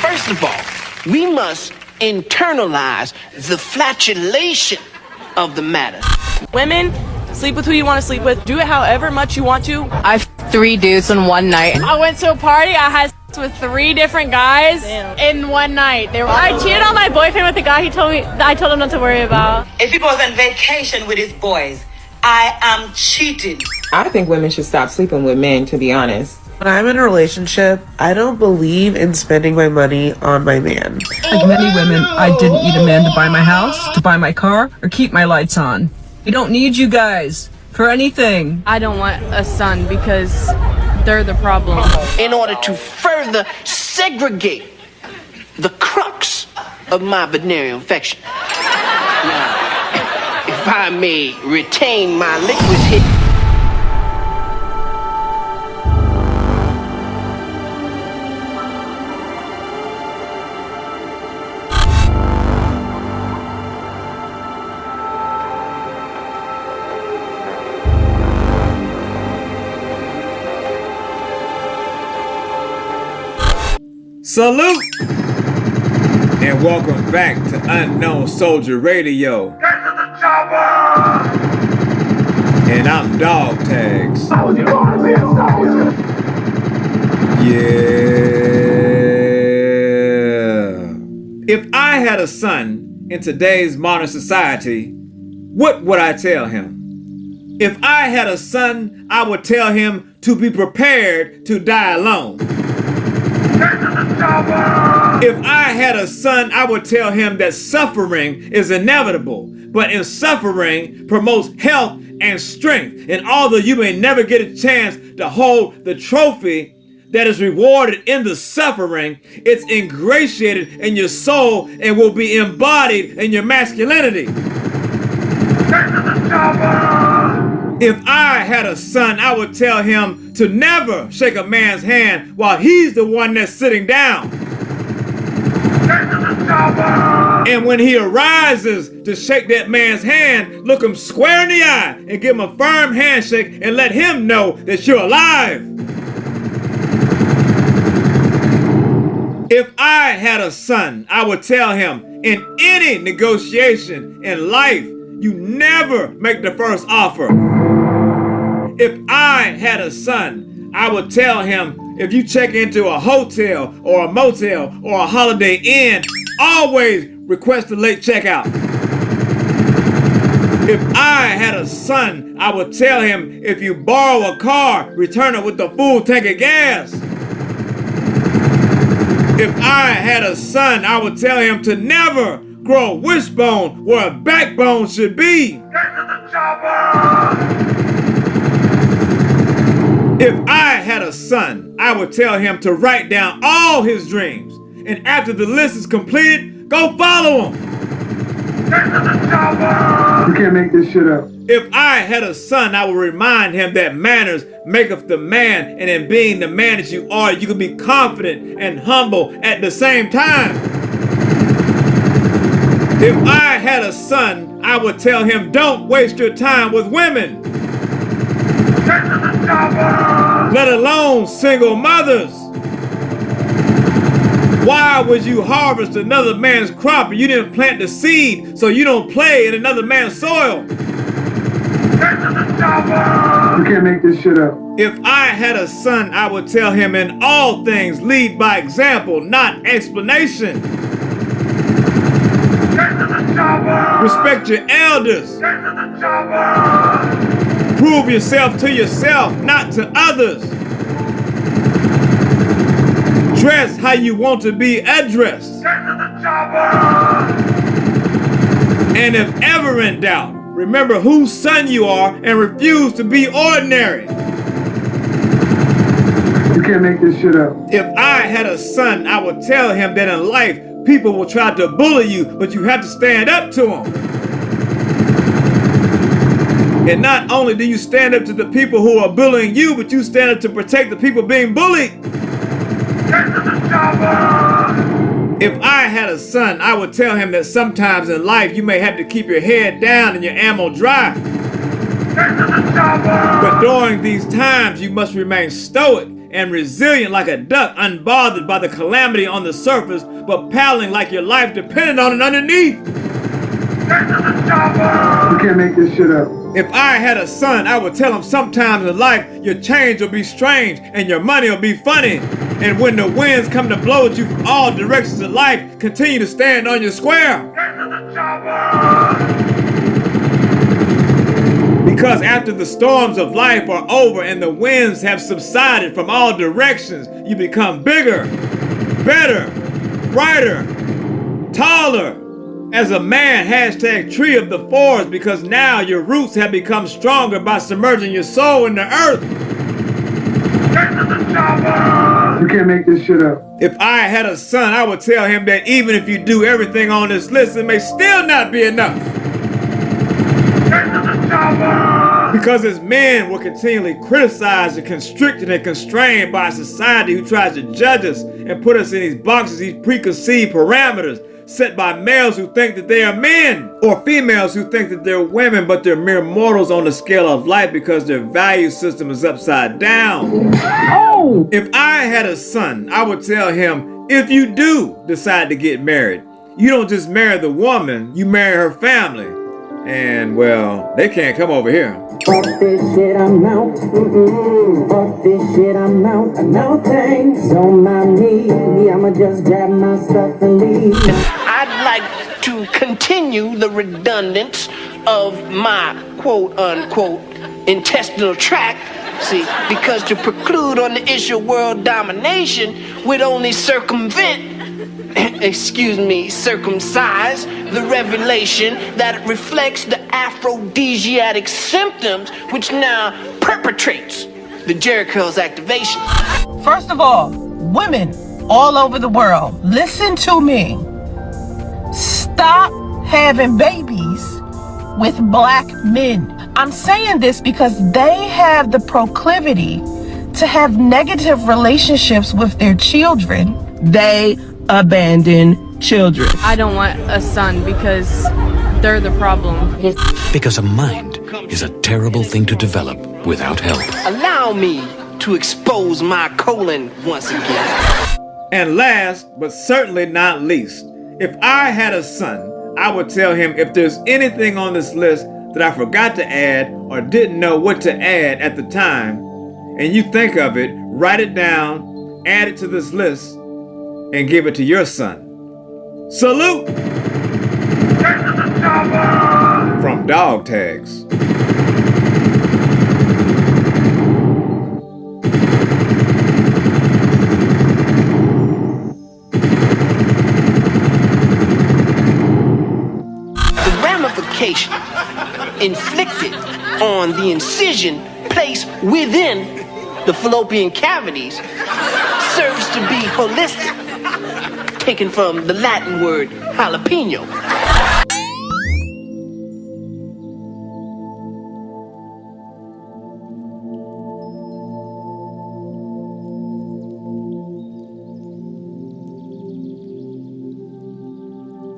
First of all, we must internalize the flatulation of the matter. Women, sleep with who you want to sleep with. Do it however much you want to. I f***ed 3 dudes in one night. I went to a party. I had sex with 3 different guys in one night. I cheated on my boyfriend with a guy I told him not to worry about. If he was on vacation with his boys, I am cheating. I think women should stop sleeping with men, to be honest. When I'm in a relationship, I don't believe in spending my money on my man. Like many women, I didn't need a man to buy my house, to buy my car, or keep my lights on. I don't need you guys for anything. I don't want a son because they're the problem. In order to further segregate the crux of my venereal infection. Now, if I may retain my liquid here. Salute and welcome back to Unknown Soldier Radio. Get to the chopper! And I'm Dog Tags. How you gonna be a soldier? Yeah. If I had a son in today's modern society, what would I tell him? If I had a son, I would tell him to be prepared to die alone. If I had a son, I would tell him that suffering is inevitable, but in suffering promotes health and strength. And although you may never get a chance to hold the trophy that is rewarded in the suffering, it's ingratiated in your soul and will be embodied in your masculinity. If I had a son, I would tell him to never shake a man's hand while he's the one that's sitting down. And when he arises to shake that man's hand, look him square in the eye and give him a firm handshake and let him know that you're alive. If I had a son, I would tell him in any negotiation in life, you never make the first offer. If I had a son, I would tell him if you check into a hotel or a motel or a Holiday Inn, always request a late checkout. If I had a son, I would tell him if you borrow a car, return it with a full tank of gas. If I had a son, I would tell him to never grow a wishbone where a backbone should be. Get to the chopper! If I had a son, I would tell him to write down all his dreams. And after the list is completed, go follow him. Get to the chopper! You can't make this shit up. If I had a son, I would remind him that manners maketh the man, and in being the man that you are, you can be confident and humble at the same time. If I had a son, I would tell him, don't waste your time with women. Get to the chopper! Let alone single mothers. Why would you harvest another man's crop and you didn't plant the seed so you don't play in another man's soil? Get to the chopper! You can't make this shit up. If I had a son, I would tell him in all things lead by example, not explanation. Get to the chopper! Respect your elders. Get to the chopper! Prove yourself to yourself, not to others. Dress how you want to be addressed. Get to the chopper! And if ever in doubt, remember whose son you are and refuse to be ordinary. You can't make this shit up. If I had a son, I would tell him that in life, people will try to bully you, but you have to stand up to them. And not only do you stand up to the people who are bullying you, but you stand up to protect the people being bullied. Get to the chopper! If I had a son, I would tell him that sometimes in life you may have to keep your head down and your ammo dry. Get to the chopper! But during these times you must remain stoic and resilient like a duck, unbothered by the calamity on the surface, but paddling like your life depended on it underneath. You can't make this shit up. If I had a son, I would tell him sometimes in life your change will be strange and your money will be funny. And when the winds come to blow at you from all directions of life, continue to stand on your square. Because after the storms of life are over and the winds have subsided from all directions, you become bigger, better, brighter, taller. As a man, hashtag tree of the forest, because now your roots have become stronger by submerging your soul in the earth. You can't make this shit up. If I had a son, I would tell him that even if you do everything on this list, it may still not be enough. Because as men, we're continually criticized and constricted and constrained by a society who tries to judge us and put us in these boxes, these preconceived parameters set by males who think that they are men, or females who think that they're women, but they're mere mortals on the scale of life because their value system is upside down. Oh! If I had a son, I would tell him, if you do decide to get married, you don't just marry the woman, you marry her family. And, well, they can't come over here. Fuck this shit, I'm out. Fuck this shit, I'm out. No thanks, don't mind me. I'ma just grab my stuff and leave. I'd like to continue the redundance of my quote-unquote intestinal tract. See, because to preclude on the issue of world domination would only circumvent circumcise the revelation that reflects the aphrodisiac symptoms which now perpetrates the Jericho's activation. First of all, women all over the world, listen to me. Stop having babies with black men. I'm saying this because they have the proclivity to have negative relationships with their children. They abandon children. I don't want a son because they're the problem. Because a mind is a terrible thing to develop without help. Allow me to expose my colon once again. And last, but certainly not least, if I had a son, I would tell him if there's anything on this list that I forgot to add or didn't know what to add at the time, and you think of it, write it down, add it to this list, and give it to your son. Salute! From Dog Tags. The ramification inflicted on the incision placed within the fallopian cavities serves to be holistic, taken from the Latin word jalapeno.